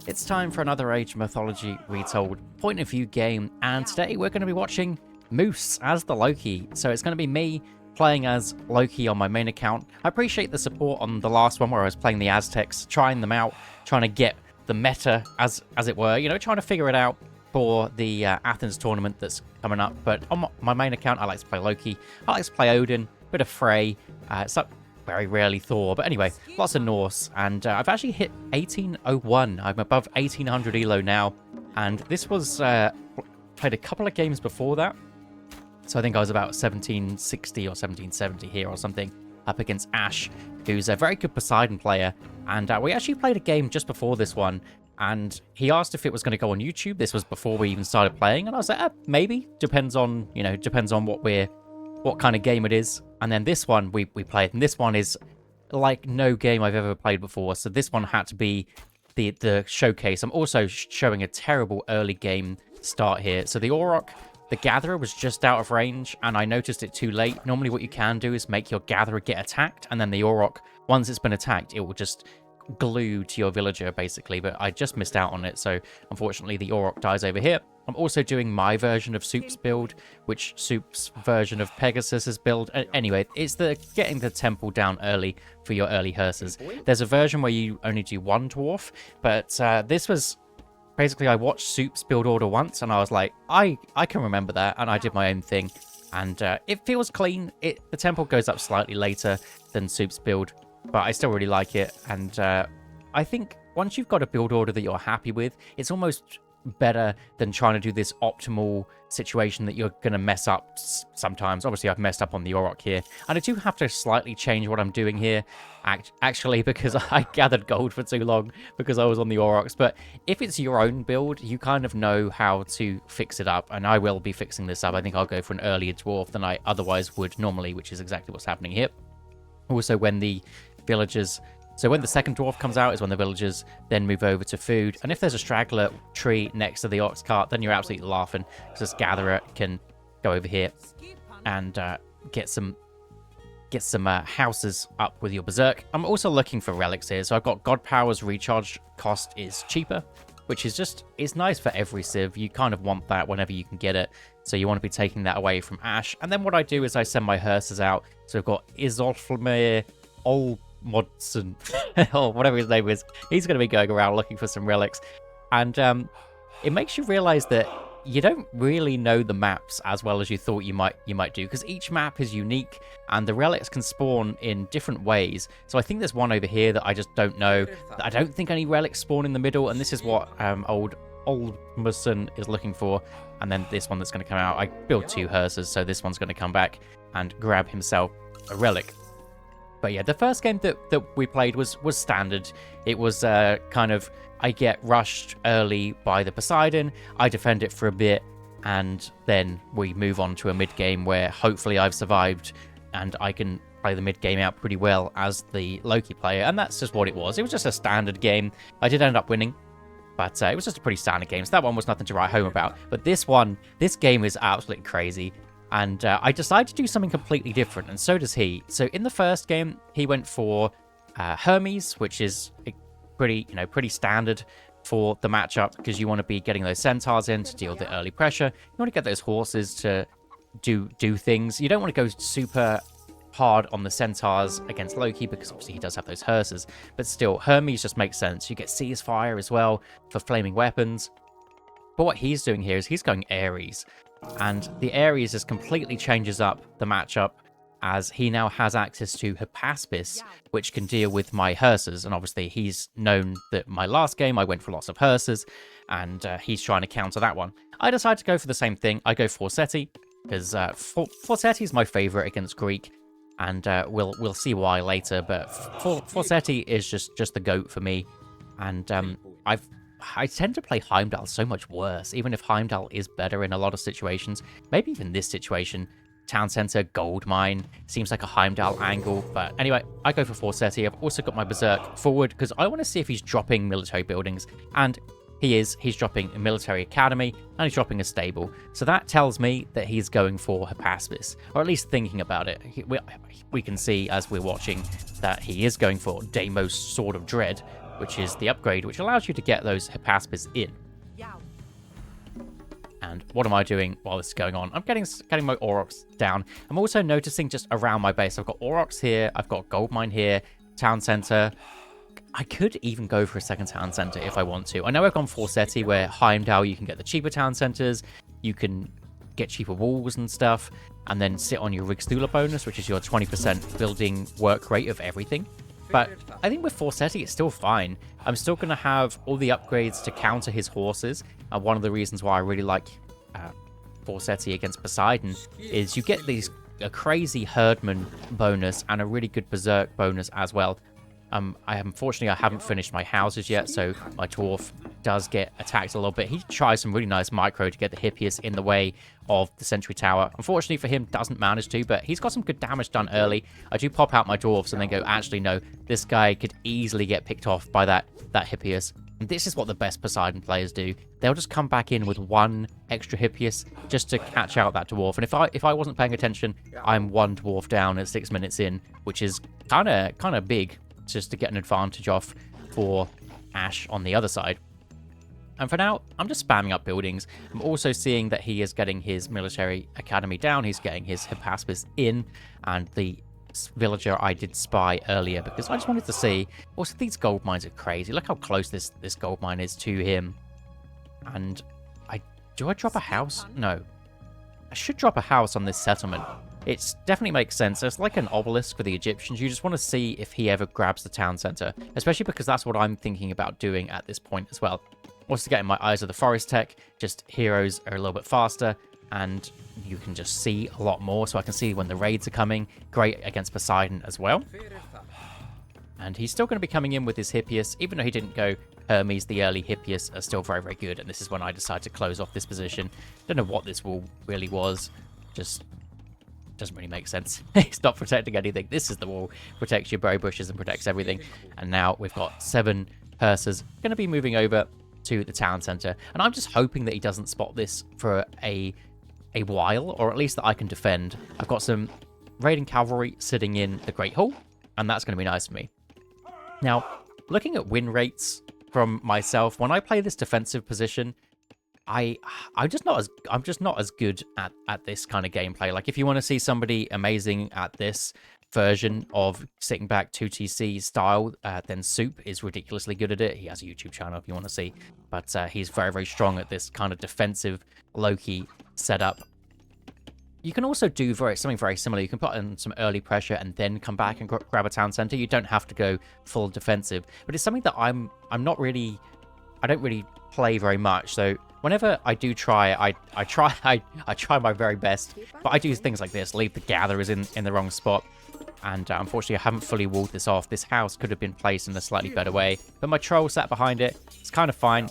It's time for another Age of Mythology Retold point of view game, and today we're going to be watching Moose as the Loki. So it's going to be me playing as Loki on my main account. I appreciate the support on the last one where I was playing the Aztecs, trying them out, trying to get the meta as it were, you know, trying to figure it out for the Athens tournament that's coming up. But on my main account, I like to play Loki. I like to play Odin, bit of Frey. It's not very rarely Thor, but anyway, lots of Norse, and I've actually hit 1801. I'm above 1800 elo now, and this was played a couple of games before that, so I think I was about 1760 or 1770 here or something, up against Ash, who's a very good Poseidon player, and we actually played a game just before this one, and he asked if it was going to go on YouTube. This was before we even started playing, and I was like, maybe, depends on what kind of game it is. And then this one we played, and this one is like no game I've ever played before, so this one had to be the showcase. I'm also showing a terrible early game start here. So the Auroch, the Gatherer, was just out of range, and I noticed it too late. Normally what you can do is make your Gatherer get attacked, and then the Auroch, once it's been attacked, it will just glue to your villager, basically, but I just missed out on it, so unfortunately the Auroch dies over here. I'm also doing my version of Soup's build, which Soup's version of Pegasus's build. Anyway, it's the getting the temple down early for your early hearses. There's a version where you only do one dwarf, but this was basically, I watched Soup's build order once, and I was like, I can remember that, and I did my own thing, and it feels clean. The temple goes up slightly later than Soup's build, but I still really like it, and I think once you've got a build order that you're happy with, it's almost better than trying to do this optimal situation that you're going to mess up sometimes. Obviously, I've messed up on the Auroch here, and I do have to slightly change what I'm doing here, actually, because I gathered gold for too long because I was on the Aurochs. But if it's your own build, you kind of know how to fix it up, and I will be fixing this up. I think I'll go for an earlier dwarf than I otherwise would normally, which is exactly what's happening here. Also, when the villagers... So when the second dwarf comes out is when the villagers then move over to food. And if there's a straggler tree next to the ox cart, then you're absolutely laughing, because this gatherer can go over here and get some houses up with your berserk. I'm also looking for relics here. So I've got God Power's recharge cost is cheaper, which is it's nice for every civ. You kind of want that whenever you can get it. So you want to be taking that away from Ash. And then what I do is I send my hearses out. So I've got Isolfmir, Modson, or whatever his name is. He's going to be going around looking for some relics, and it makes you realize that you don't really know the maps as well as you thought you might do, because each map is unique and the relics can spawn in different ways. So I think there's one over here that I just don't know. I don't think any relics spawn in the middle, and this is what old Modson is looking for. And then this one that's going to come out, I built two hearses, so this one's going to come back and grab himself a relic. But yeah, the first game that we played was standard. It was kind of, I get rushed early by the Poseidon, I defend it for a bit, and then we move on to a mid-game where hopefully I've survived and I can play the mid-game out pretty well as the Loki player, and that's just what it was. It was just a standard game. I did end up winning, but it was just a pretty standard game, so that one was nothing to write home about. But this game is absolutely crazy. And I decided to do something completely different, and so does he. So in the first game, he went for Hermes, which is pretty standard for the matchup, because you want to be getting those centaurs in to deal with the early pressure. You want to get those horses to do things. You don't want to go super hard on the centaurs against Loki, because obviously he does have those hearses. But still, Hermes just makes sense. You get Ceasefire as well for flaming weapons. But what he's doing here is he's going Ares. And the Ares just completely changes up the matchup, as he now has access to Hypaspis, which can deal with my hearses. And obviously he's known that my last game I went for lots of hearses, and he's trying to counter that one. I decided to go for the same thing. I go Forseti, because Forseti is my favorite against Greek, and we'll see why later. But Forseti is just the GOAT for me, and I tend to play Heimdall so much worse, even if Heimdall is better in a lot of situations. Maybe even this situation, town center, gold mine, seems like a Heimdall angle. But anyway, I go for Forseti. I've also got my Berserk forward, because I want to see if he's dropping military buildings. And he is. He's dropping a military academy, and he's dropping a stable. So that tells me that he's going for Hypaspis, or at least thinking about it. We can see as we're watching that he is going for Deimos Sword of Dread, which is the upgrade, which allows you to get those Hippaspis in. And what am I doing while this is going on? I'm getting my Aurochs down. I'm also noticing just around my base, I've got Aurochs here, I've got Gold Mine here, Town Center. I could even go for a second town center if I want to. I know I've gone Forseti, where Heimdall, you can get the cheaper town centers, you can get cheaper walls and stuff, and then sit on your Rigstula bonus, which is your 20% building work rate of everything. But I think with Forseti, it's still fine. I'm still going to have all the upgrades to counter his horses. And one of the reasons why I really like Forseti against Poseidon is you get a crazy Herdman bonus and a really good Berserk bonus as well. Unfortunately, I haven't finished my houses yet, so my dwarf does get attacked a little bit. He tries some really nice micro to get the Hippias in the way of the Sentry Tower. Unfortunately for him, doesn't manage to, but he's got some good damage done early. I do pop out my dwarves and then go, actually, no, this guy could easily get picked off by that Hippias. And this is what the best Poseidon players do. They'll just come back in with one extra Hippias just to catch out that dwarf. And if I wasn't paying attention, I'm one dwarf down at 6 minutes in, which is kind of big, just to get an advantage off for Ash on the other side. And for now, I'm just spamming up buildings. I'm also seeing that he is getting his military academy down. He's getting his Hippaspis in, and the villager I did spy earlier because I just wanted to see. Also, these gold mines are crazy. Look how close this gold mine is to him. And do I drop a house? No. I should drop a house on this settlement. It definitely makes sense. It's like an obelisk for the Egyptians. You just want to see if he ever grabs the town center, especially because that's what I'm thinking about doing at this point as well. Also getting my Eyes of the Forest tech, just heroes are a little bit faster, and you can just see a lot more, so I can see when the raids are coming. Great against Poseidon as well. And he's still going to be coming in with his Hippias, even though he didn't go Hermes, the early Hippias are still very, very good, and this is when I decide to close off this position. Don't know what this wall really was, just doesn't really make sense. It's not protecting anything. This is the wall. Protects your berry bushes and protects everything. And now we've got 7 hearses going to be moving over to the town center. And I'm just hoping that he doesn't spot this for a while, or at least that I can defend. I've got some raiding cavalry sitting in the Great Hall, and that's going to be nice for me. Now, looking at win rates from myself, when I play this defensive position, I'm just not as good at this kind of gameplay. Like, if you want to see somebody amazing at this version of sitting back 2TC style, then Soup is ridiculously good at it. He has a YouTube channel if you want to see, but he's very, very strong at this kind of defensive Loki setup. You can also do something very similar. You can put in some early pressure and then come back and grab a town center. You don't have to go full defensive, but it's something that I don't really play very much. So whenever I do try, I try my very best, but I do things like this, leave the gatherers in the wrong spot. And unfortunately, I haven't fully walled this off. This house could have been placed in a slightly better way, but my troll sat behind it. It's kind of fine.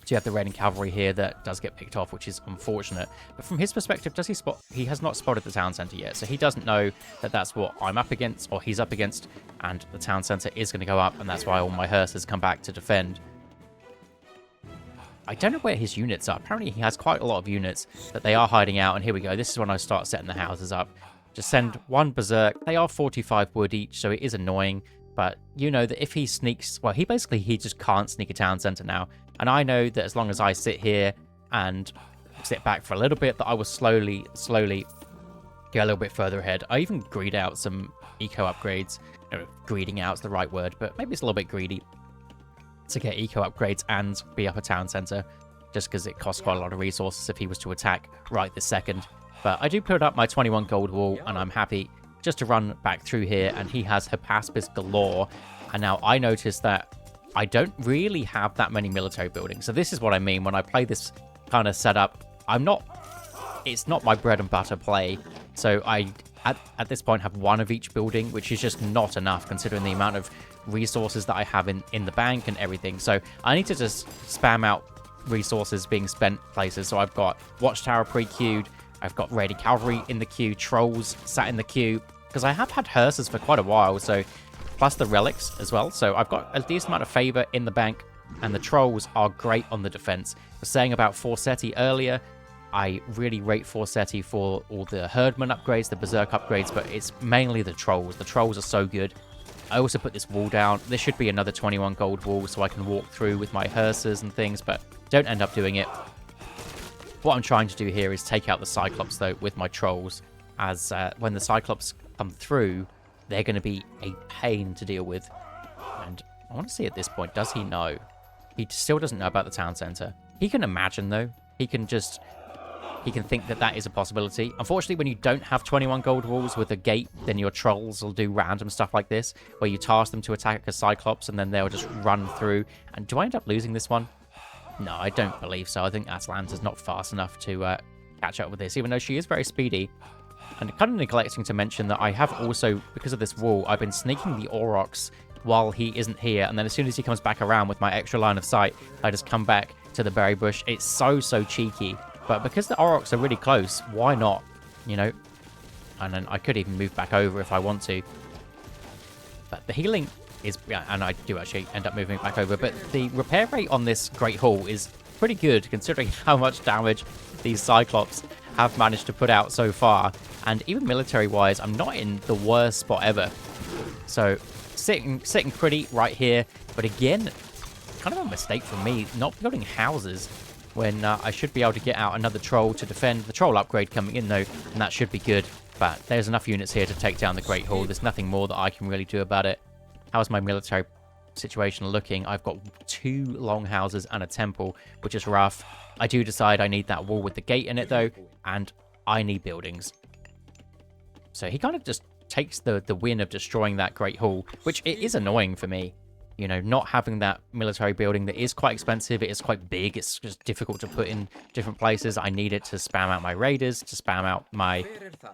So you have the raiding cavalry here that does get picked off, which is unfortunate. But from his perspective, he has not spotted the town center yet, so he doesn't know that that's what I'm up against, or he's up against, and the town center is going to go up, and that's why all my hearses come back to defend. I don't know where his units are. Apparently he has quite a lot of units that they are hiding out, and here we go. This is when I start setting the houses up. Just send one berserk. They are 45 wood each, so it is annoying. But you know that if he sneaks... Well, he just can't sneak a town center now. And I know that as long as I sit here and sit back for a little bit, that I will slowly get a little bit further ahead. I even greed out some eco upgrades. No, greeding out is the right word, but maybe it's a little bit greedy to get eco upgrades and be up a town center, just because it costs quite a lot of resources if he was to attack right this second. But I do put up my 21 gold wall, and I'm happy just to run back through here, and he has Hippaspis galore. And now I notice that I don't really have that many military buildings. So this is what I mean when I play this kind of setup. It's not my bread and butter play. So I, at this point, have one of each building, which is just not enough considering the amount of resources that I have in the bank and everything. So I need to just spam out resources being spent places. So I've got Watchtower pre-queued. I've got raiding cavalry in the queue, trolls sat in the queue, because I have had hearses for quite a while, so plus the relics as well. So I've got a decent amount of favor in the bank, and the trolls are great on the defense. I was saying about Forseti earlier, I really rate Forseti for all the Herdman upgrades, the Berserk upgrades, but it's mainly the trolls. The trolls are so good. I also put this wall down. There should be another 21 gold wall so I can walk through with my hearses and things, but don't end up doing it. What I'm trying to do here is take out the Cyclops, though, with my trolls, as when the Cyclops come through, they're going to be a pain to deal with. And I want to see at this point, does he know? He still doesn't know about the town center. He can imagine, though. He can think that that is a possibility. Unfortunately, when you don't have 21 gold walls with a gate, then your trolls will do random stuff like this, where you task them to attack a Cyclops, and then they'll just run through. And do I end up losing this one? No, I don't believe so. I think Atalanta's not fast enough to catch up with this, even though she is very speedy. And kind of neglecting to mention that I have also, because of this wall, I've been sneaking the Aurochs while he isn't here, and then as soon as he comes back around with my extra line of sight, I just come back to the berry bush. It's so cheeky, but because the Aurochs are really close, why not, you know? And then I could even move back over if I want to, but the healing is, yeah, and I do actually end up moving back over, but the repair rate on this Great Hall is pretty good considering how much damage these Cyclops have managed to put out so far. And even military-wise, I'm not in the worst spot ever. So sitting pretty right here, but again, kind of a mistake from me not building houses when I should be able to get out another troll to defend. The troll upgrade coming in though, and that should be good. But there's enough units here to take down the Great Hall. There's nothing more that I can really do about it. How's my military situation looking? I've got 2 longhouses and a temple, which is rough. I do decide I need that wall with the gate in it though, and I need buildings. So he kind of just takes the win of destroying that Great Hall, which it is annoying for me. You know, not having that military building that is quite expensive, it is quite big, it's just difficult to put in different places. I need it to spam out my raiders, to spam out my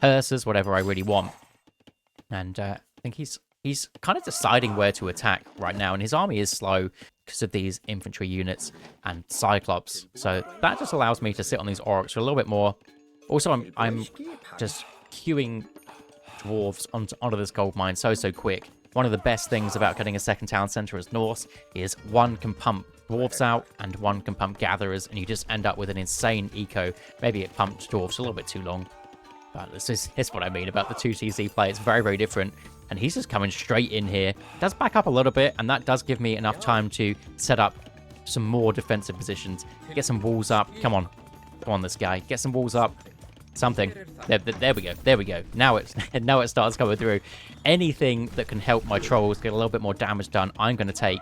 hearses, whatever I really want. And I think he's kind of deciding where to attack right now, and his army is slow because of these infantry units and Cyclops. So that just allows me to sit on these Aurochs for a little bit more. Also, I'm just queuing dwarves onto this gold mine so quick. One of the best things about getting a second town center as Norse is one can pump dwarves out and one can pump gatherers, and you just end up with an insane eco. Maybe it pumped dwarves a little bit too long, but this is what I mean about the 2TC play. It's very different, and he's just coming straight in here. Does back up a little bit, and that does give me enough time to set up some more defensive positions. Get some walls up. Come on, this guy. Get some walls up. Something. There we go. Now it starts coming through. Anything that can help my trolls get a little bit more damage done, I'm going to take.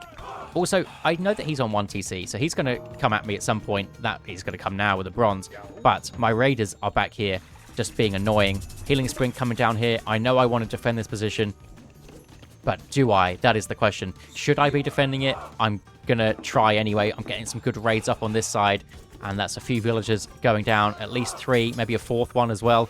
Also, I know that he's on 1TC, so he's going to come at me at some point. That is going to come now with a bronze. But my raiders are back here, just being annoying. Healing Spring coming down here. I know I want to defend this position, but do I? That is the question. Should I be defending it? I'm going to try anyway. I'm getting some good raids up on this side. And that's a few villagers going down, at least 3, maybe a 4th one as well.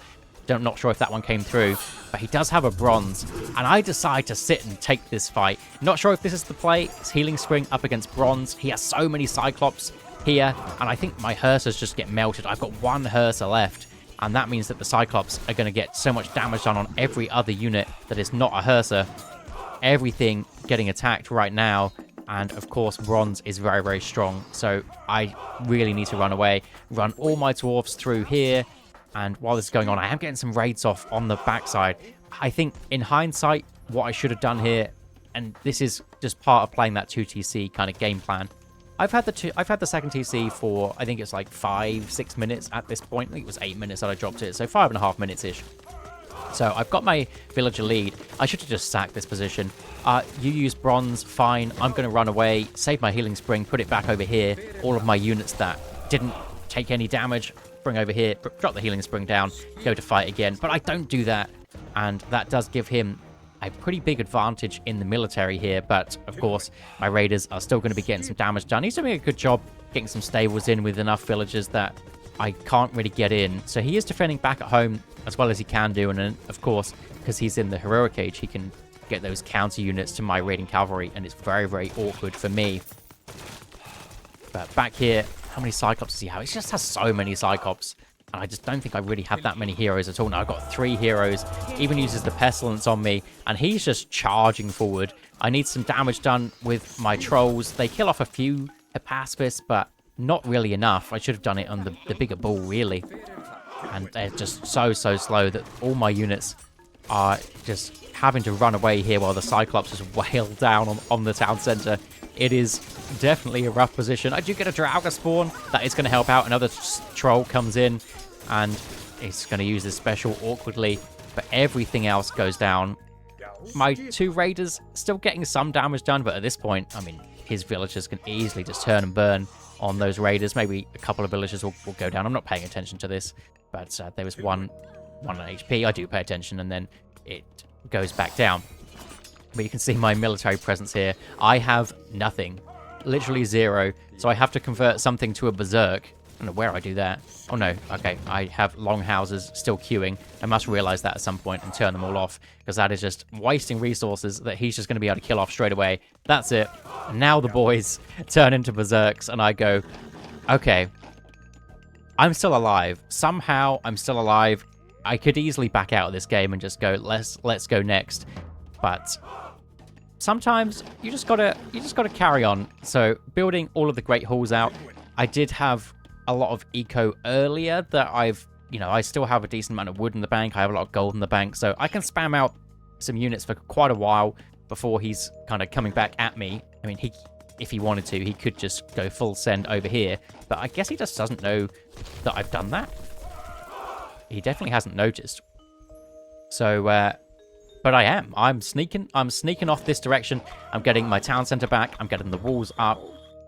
Not sure if that one came through, but he does have a bronze. And I decide to sit and take this fight. Not sure if this is the play. It's Healing Spring up against bronze. He has so many Cyclops here, and I think my Hersers just get melted. I've got 1 Herser left, and that means that the Cyclops are going to get so much damage done on every other unit that is not a Herser. Everything getting attacked right now. And of course, bronze is very strong. So I really need to run away, run all my dwarves through here. And while this is going on, I am getting some raids off on the backside. I think in hindsight, what I should have done here, and this is just part of playing that 2TC kind of game plan. I've had the second TC for, I think it's like 5-6 minutes at this point. I think it was 8 minutes that I dropped it, so 5.5 minutes-ish. So I've got my villager lead. I should have just sacked this position. You use bronze, fine. I'm going to run away, save my healing spring, put it back over here. All of my units that didn't take any damage, bring over here, drop the healing spring down, go to fight again. But I don't do that, and that does give him a pretty big advantage in the military here. But of course, my raiders are still going to be getting some damage done. He's doing a good job getting some stables in with enough villagers that I can't really get in. So he is defending back at home as well as he can do, and then of course, because he's in the heroic age, he can get those counter units to my raiding cavalry, and it's very awkward for me. But back here, how many Cyclops does he have? He just has so many Cyclops, and I just don't think I really have that many heroes at all. Now I've got 3 heroes, even uses the pestilence on me, and he's just charging forward. I need some damage done with my trolls. They kill off a few Hephaestus, but not really enough. I should have done it on the bigger bull, really. And they're just so slow that all my units are just having to run away here while the Cyclops is wail down on the town center. It is definitely a rough position. I do get a Draugr spawn. That is going to help out. Another troll comes in, and it's going to use this special awkwardly, but everything else goes down. My 2 raiders still getting some damage done, but at this point, I mean, his villagers can easily just turn and burn on those raiders. Maybe a couple of villagers will go down. I'm not paying attention to this, but there was one on HP. I do pay attention, and then it goes back down. But you can see my military presence here. I have nothing. Literally 0. So I have to convert something to a berserk. I don't know where I do that. Oh no, okay. I have long houses still queuing. I must realize that at some point and turn them all off, because that is just wasting resources that he's just going to be able to kill off straight away. That's it. And now the boys turn into berserks, and I go, okay, I'm still alive. Somehow I'm still alive. I could easily back out of this game and just go, let's go next. But sometimes you just gotta carry on. So building all of the great halls out, I did have a lot of eco earlier that I still have a decent amount of wood in the bank. I have a lot of gold in the bank, so I can spam out some units for quite a while before he's kind of coming back at me. I mean, if he wanted to, he could just go full send over here, but I guess he just doesn't know that I've done that. He definitely hasn't noticed. So, but I am. I'm sneaking off this direction. I'm getting my town center back. I'm getting the walls up.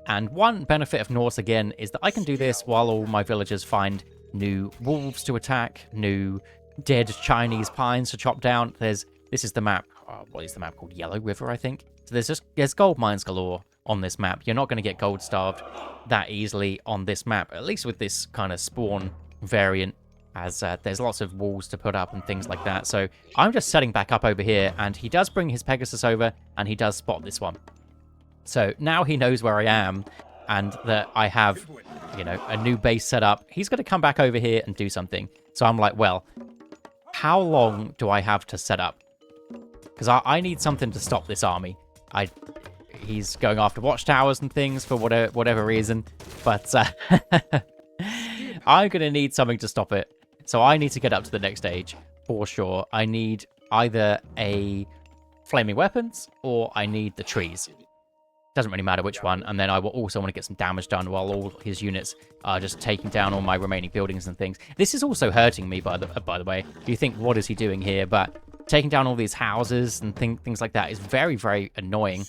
And one benefit of Norse, again, is that I can do this while all my villagers find new wolves to attack, new dead Chinese pines to chop down. This is the map. What is the map called? Yellow River, I think. So there's gold mines galore on this map. You're not going to get gold starved that easily on this map, at least with this kind of spawn variant, as there's lots of walls to put up and things like that. So I'm just setting back up over here, and he does bring his Pegasus over, and he does spot this one. So now he knows where I am, and that I have, a new base set up. He's going to come back over here and do something. So I'm like, well, how long do I have to set up? Because I need something to stop this army. He's going after watchtowers and things for whatever reason, but I'm going to need something to stop it. So I need to get up to the next stage, for sure. I need either a flaming weapons, or I need the trees. Doesn't really matter which one. And then I will also want to get some damage done while all his units are just taking down all my remaining buildings and things. This is also hurting me, by the way. You think, what is he doing here? But taking down all these houses and things like that is very, very annoying.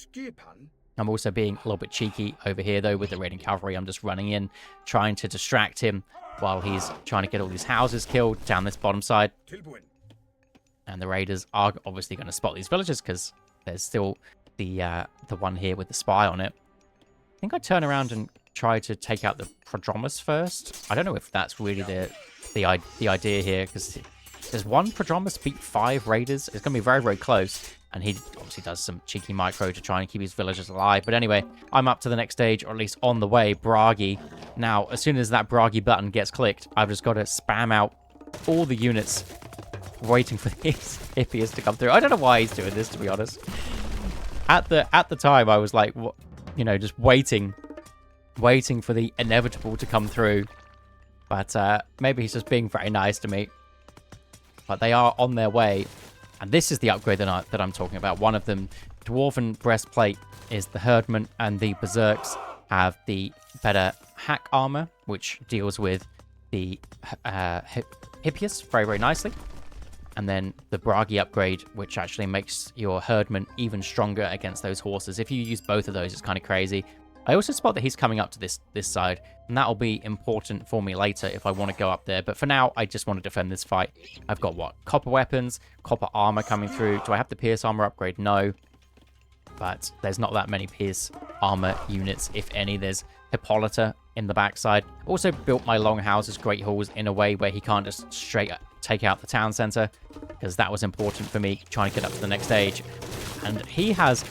I'm also being a little bit cheeky over here, though, with the raiding cavalry. I'm just running in, trying to distract him while he's trying to get all these houses killed down this bottom side. And the raiders are obviously going to spot these villages, because there's still the one here with the spy on it. I think I turn around and try to take out the Prodromus first. I don't know if that's really the idea here, because there's one Prodromus beat 5 raiders. It's going to be very, very close. And he obviously does some cheeky micro to try and keep his villagers alive. But anyway, I'm up to the next stage, or at least on the way, Bragi. Now, as soon as that Bragi button gets clicked, I've just got to spam out all the units waiting for these hippies to come through. I don't know why he's doing this, to be honest. At the time, I was like, just waiting for the inevitable to come through. But maybe he's just being very nice to me. But they are on their way. And this is the upgrade that I'm talking about. One of them, Dwarven Breastplate, is the Herdman, and the Berserks have the better hack armor, which deals with the Hippias very, very nicely. And then the Bragi upgrade, which actually makes your Herdman even stronger against those horses. If you use both of those, it's kind of crazy. I also spot that he's coming up to this side, and that'll be important for me later if I want to go up there. But for now, I just want to defend this fight. I've got, copper weapons, copper armor coming through. Do I have the Pierce armor upgrade? No. But there's not that many Pierce armor units, if any. There's Hippolyta in the backside. Also built my longhouses, great halls, in a way where he can't just straight take out the town center, because that was important for me trying to get up to the next stage. And he has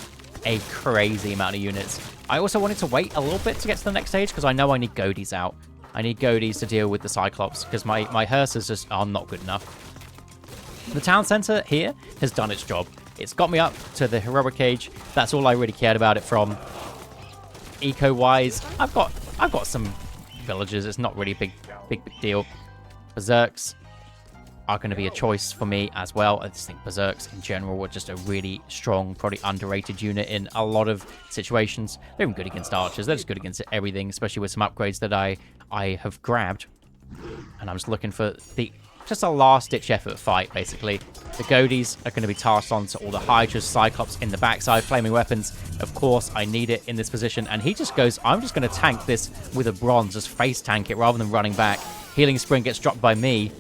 a crazy amount of units. I also wanted to wait a little bit to get to the next stage, because I know I need Goaties out. I need Goaties to deal with the Cyclops, because my hearses just are not good enough. The town center here has done its job. It's got me up to the heroic age. That's all I really cared about it from. Eco-wise, I've got some villages. It's not really a big deal. Berserks. are going to be a choice for me as well. I just think Berserks in general are just a really strong, probably underrated unit in a lot of situations. They're even good against archers. They're just good against everything, especially with some upgrades that I have grabbed. And I'm just looking for just a last-ditch effort fight, basically. The Goaties are going to be tasked on to all the Hydras, Cyclops in the backside, flaming weapons. Of course, I need it in this position. And he just goes, I'm just going to tank this with a bronze, just face tank it rather than running back. Healing Spring gets dropped by me.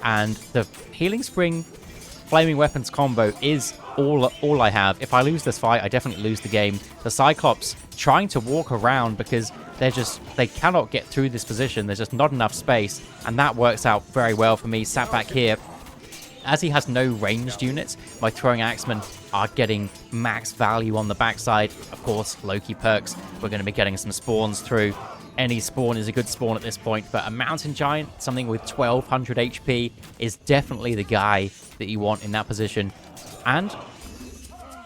And the Healing Spring flaming weapons combo is all I have. If I lose this fight, I definitely lose the game. The Cyclops trying to walk around because they cannot get through this position. There's just not enough space, and that works out very well for me. Sat back here, as he has no ranged units, my throwing axemen are getting max value on the backside. Of course, Loki perks. We're going to be getting some spawns through. Any spawn is a good spawn at this point, but a mountain giant, something with 1200 HP, is definitely the guy that you want in that position. And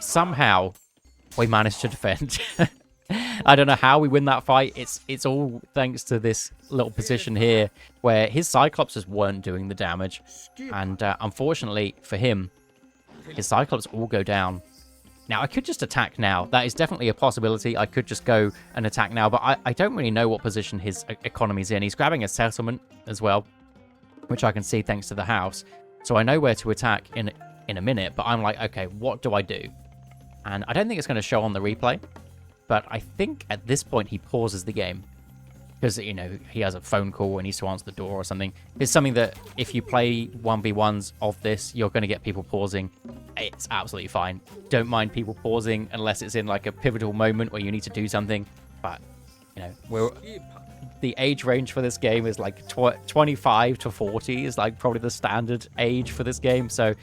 somehow we managed to defend. I don't know how we win that fight. It's all thanks to this little position here where his Cyclops just weren't doing the damage. And unfortunately for him, his Cyclops all go down. Now, I could just attack now. That is definitely a possibility. I could just go and attack now, but I don't really know what position his economy's in. He's grabbing a settlement as well, which I can see thanks to the house. So I know where to attack in a minute, but I'm like, okay, what do I do? And I don't think it's going to show on the replay, but I think at this point he pauses the game. Because, you know, he has a phone call and needs to answer the door or something. It's something that if you play 1v1s of this, you're going to get people pausing. It's absolutely fine. Don't mind people pausing unless it's in like a pivotal moment where you need to do something. But, you know, the age range for this game is like 25 to 40 is like probably the standard age for this game. So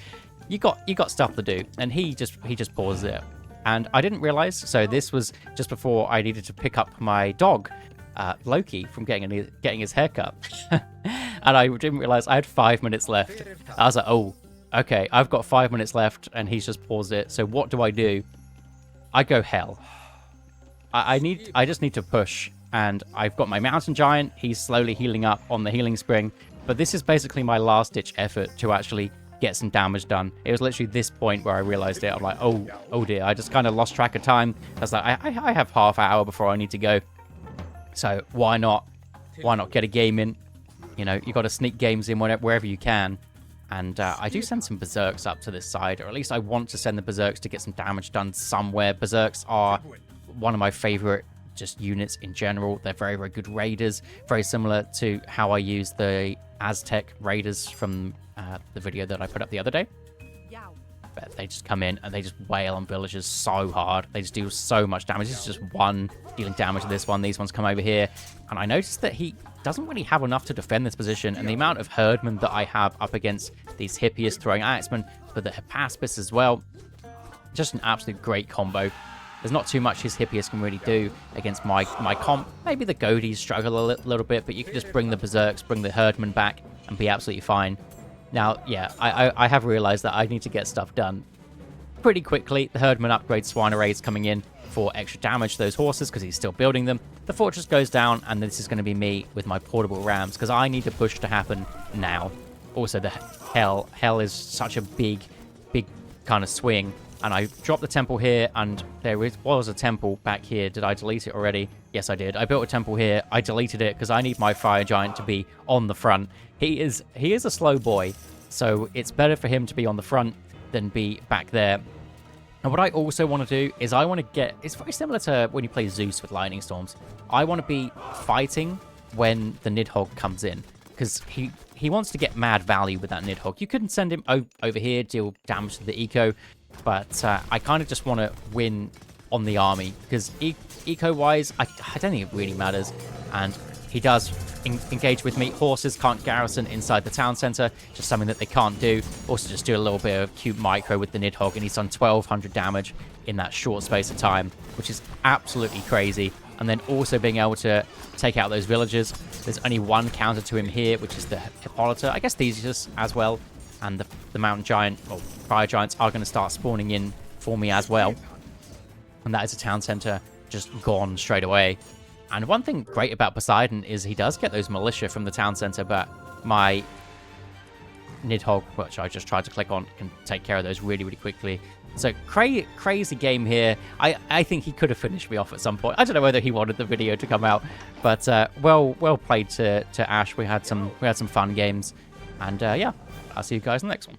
you got stuff to do. And he just pauses it. And I didn't realize, so this was just before I needed to pick up my dog, Loki, from getting his haircut. And I didn't realize I had 5 minutes left. I was like, oh, okay, I've got 5 minutes left, and he's just paused it. So what do? I go hell. I just need to push, and I've got my mountain giant. He's slowly healing up on the healing spring, but this is basically my last ditch effort to actually get some damage done. It was literally this point where I realized it. I'm like, oh dear, I just kind of lost track of time. I was like, I have half an hour before I need to go. So why not get a game in? You know, you got to sneak games in wherever you can. And I do send some Berserks up to this side, or at least I want to send the Berserks to get some damage done somewhere. Berserks are one of my favorite just units in general. They're very, very good raiders. Very similar to how I use the Aztec raiders from the video that I put up the other day. But they just come in and they just wail on villagers so hard. They just do so much damage. This is just one dealing damage to this one. These ones come over here. And I noticed that he doesn't really have enough to defend this position. And the amount of herdmen that I have up against these Hippias throwing axemen, but the Hippaspis as well. Just an absolute great combo. There's not too much his Hippias can really do against my comp. Maybe the Goaties struggle a little bit, but you can just bring the Berserks, bring the herdmen back, and be absolutely fine. Now, yeah, I have realized that I need to get stuff done pretty quickly. The herdman upgrades Swine Arrays coming in for extra damage to those horses because he's still building them. The fortress goes down, and this is going to be me with my portable rams because I need the push to happen now. Also, the hell is such a big kind of swing. And I dropped the temple here, and there was a temple back here. Did I delete it already? Yes, I did. I built a temple here. I deleted it because I need my fire giant to be on the front. He is a slow boy, so it's better for him to be on the front than be back there. And what I also want to do is I want to get... It's very similar to when you play Zeus with Lightning Storms. I want to be fighting when the Nidhogg comes in, because he wants to get mad value with that Nidhogg. You couldn't send him over here, deal damage to the eco, but I kind of just want to win on the army, because eco-wise, I don't think it really matters. And he does engage with me. Horses can't garrison inside the town center, just something that they can't do. Also just do a little bit of cute micro with the Nidhogg, and he's done 1200 damage in that short space of time, which is absolutely crazy. And then also being able to take out those villagers. There's only one counter to him here, which is the Hippolyta. I guess Theseus as well. And the mountain giant, or fire giants, are going to start spawning in for me as well. And that is a town center just gone straight away. And one thing great about Poseidon is he does get those militia from the town center, but my Nidhogg, which I just tried to click on, can take care of those really, really quickly. So crazy game here. I think he could have finished me off at some point. I don't know whether he wanted the video to come out, but well played to Ash. We had some fun games, and yeah, I'll see you guys in the next one.